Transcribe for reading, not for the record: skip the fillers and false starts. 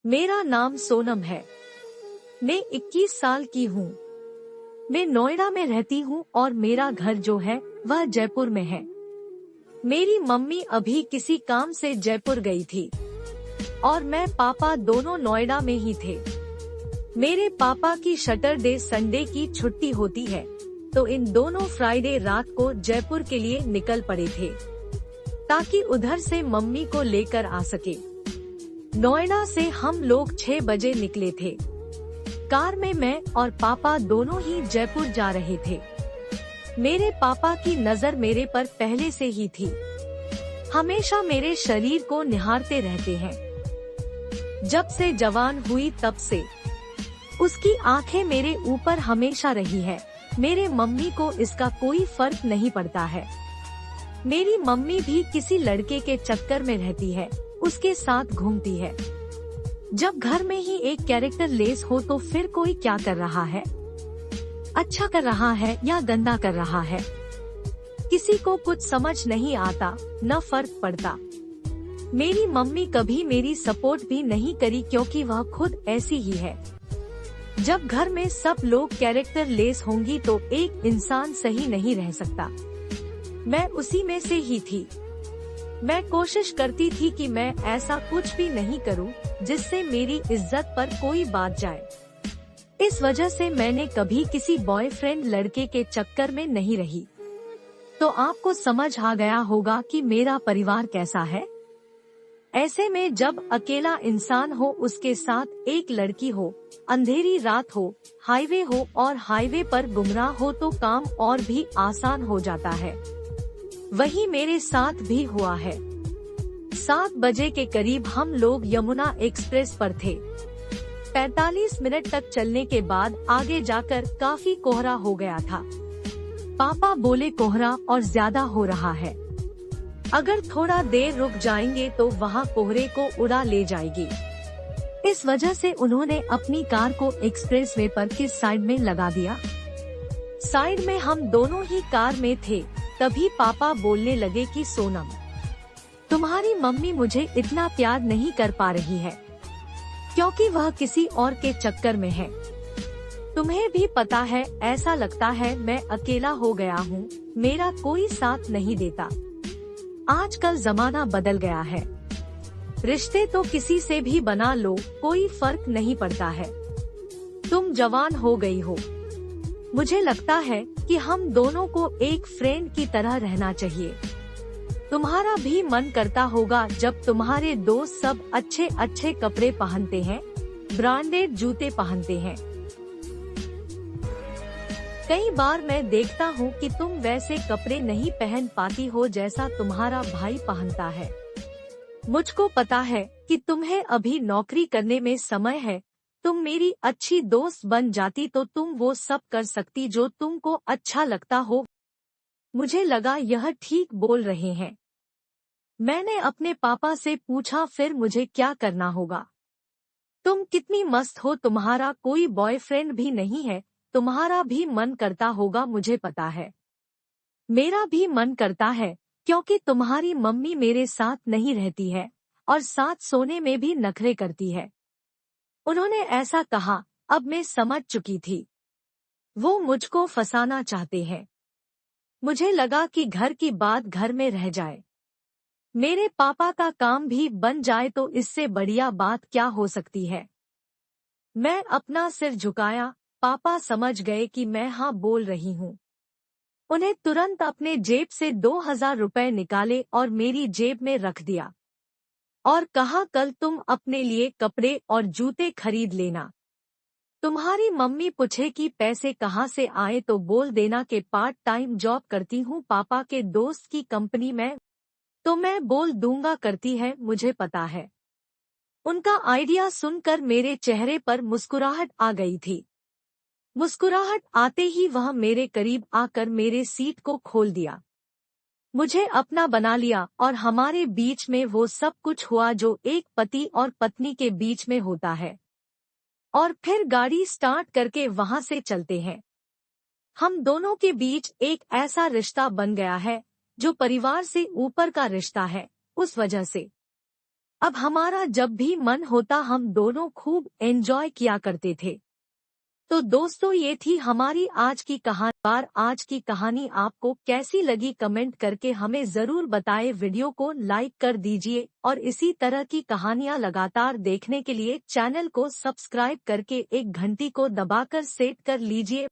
मेरा नाम सोनम है। मैं 21 साल की हूँ। मैं नोएडा में रहती हूँ और मेरा घर जो है वह जयपुर में है। मेरी मम्मी अभी किसी काम से जयपुर गई थी और मैं पापा दोनों नोएडा में ही थे। मेरे पापा की सैटरडे संडे की छुट्टी होती है, तो इन दोनों फ्राइडे रात को जयपुर के लिए निकल पड़े थे ताकि उधर से मम्मी को लेकर आ सके। नोएडा से हम लोग 6 बजे निकले थे। कार में मैं और पापा दोनों ही जयपुर जा रहे थे। मेरे पापा की नजर मेरे पर पहले से ही थी। हमेशा मेरे शरीर को निहारते रहते हैं। जब से जवान हुई तब से उसकी आंखें मेरे ऊपर हमेशा रही है। मेरे मम्मी को इसका कोई फर्क नहीं पड़ता है। मेरी मम्मी भी किसी लड़के के चक्कर में रहती है, उसके साथ घूमती है। जब घर में ही एक कैरेक्टर लेस हो तो फिर कोई क्या कर रहा है, अच्छा कर रहा है या गंदा कर रहा है, किसी को कुछ समझ नहीं आता, न फर्क पड़ता। मेरी मम्मी कभी मेरी सपोर्ट भी नहीं करी क्योंकि वह खुद ऐसी ही है। जब घर में सब लोग कैरेक्टर लेस होंगी तो एक इंसान सही नहीं रह सकता। मैं उसी में से ही थी। मैं कोशिश करती थी कि मैं ऐसा कुछ भी नहीं करूं जिससे मेरी इज्जत पर कोई बात जाए। इस वजह से मैंने कभी किसी बॉयफ्रेंड लड़के के चक्कर में नहीं रही। तो आपको समझ आ गया होगा कि मेरा परिवार कैसा है। ऐसे में जब अकेला इंसान हो, उसके साथ एक लड़की हो, अंधेरी रात हो, हाईवे हो और हाईवे पर गुमराह हो तो काम और भी आसान हो जाता है। वही मेरे साथ भी हुआ है। 7 बजे के करीब हम लोग यमुना एक्सप्रेस पर थे। 45 मिनट तक चलने के बाद आगे जाकर काफी कोहरा हो गया था। पापा बोले कोहरा और ज्यादा हो रहा है, अगर थोड़ा देर रुक जाएंगे तो वहाँ कोहरे को उड़ा ले जाएगी। इस वजह से उन्होंने अपनी कार को एक्सप्रेस वे पर की साइड में लगा दिया। साइड में हम दोनों ही कार में थे। तभी पापा बोलने लगे कि सोनम, तुम्हारी मम्मी मुझे इतना प्यार नहीं कर पा रही है क्योंकि वह किसी और के चक्कर में है। तुम्हें भी पता है, ऐसा लगता है मैं अकेला हो गया हूँ, मेरा कोई साथ नहीं देता। आजकल जमाना बदल गया है, रिश्ते तो किसी से भी बना लो, कोई फर्क नहीं पड़ता है। तुम जवान हो गई हो, मुझे लगता है कि हम दोनों को एक फ्रेंड की तरह रहना चाहिए। तुम्हारा भी मन करता होगा जब तुम्हारे दोस्त सब अच्छे अच्छे कपड़े पहनते हैं, ब्रांडेड जूते पहनते हैं। कई बार मैं देखता हूँ कि तुम वैसे कपड़े नहीं पहन पाती हो जैसा तुम्हारा भाई पहनता है। मुझको पता है कि तुम्हें अभी नौकरी करने में समय है। तुम मेरी अच्छी दोस्त बन जाती तो तुम वो सब कर सकती जो तुमको अच्छा लगता हो। मुझे लगा यह ठीक बोल रहे हैं। मैंने अपने पापा से पूछा, फिर मुझे क्या करना होगा? तुम कितनी मस्त हो, तुम्हारा कोई बॉयफ्रेंड भी नहीं है, तुम्हारा भी मन करता होगा, मुझे पता है। मेरा भी मन करता है क्योंकि तुम्हारी मम्मी मेरे साथ नहीं रहती है और साथ सोने में भी नखरे करती है। उन्होंने ऐसा कहा, अब मैं समझ चुकी थी। वो मुझको फंसाना चाहते हैं। मुझे लगा कि घर की बात घर में रह जाए, मेरे पापा का काम भी बन जाए तो इससे बढ़िया बात क्या हो सकती है। मैं अपना सिर झुकाया। पापा समझ गए कि मैं हाँ बोल रही हूँ। उन्हें तुरंत अपने जेब से 2000 रुपए निकाले और मेरी जेब में रख दिया और कहा, कल तुम अपने लिए कपड़े और जूते खरीद लेना। तुम्हारी मम्मी पूछे कि पैसे कहाँ से आए तो बोल देना कि पार्ट टाइम जॉब करती हूँ पापा के दोस्त की कंपनी में। तो मैं बोल दूंगा करती है, मुझे पता है। उनका आइडिया सुनकर मेरे चेहरे पर मुस्कुराहट आ गई थी। मुस्कुराहट आते ही वह मेरे करीब आकर मेरे सीट को खोल दिया, मुझे अपना बना लिया और हमारे बीच में वो सब कुछ हुआ जो एक पति और पत्नी के बीच में होता है। और फिर गाड़ी स्टार्ट करके वहां से चलते हैं। हम दोनों के बीच एक ऐसा रिश्ता बन गया है जो परिवार से ऊपर का रिश्ता है। उस वजह से अब हमारा जब भी मन होता हम दोनों खूब एंजॉय किया करते थे। तो दोस्तों ये थी हमारी आज की कहानी। आज की कहानी आपको कैसी लगी कमेंट करके हमें जरूर बताएं। वीडियो को लाइक कर दीजिए और इसी तरह की कहानियां लगातार देखने के लिए चैनल को सब्सक्राइब करके एक घंटी को दबाकर सेट कर लीजिए।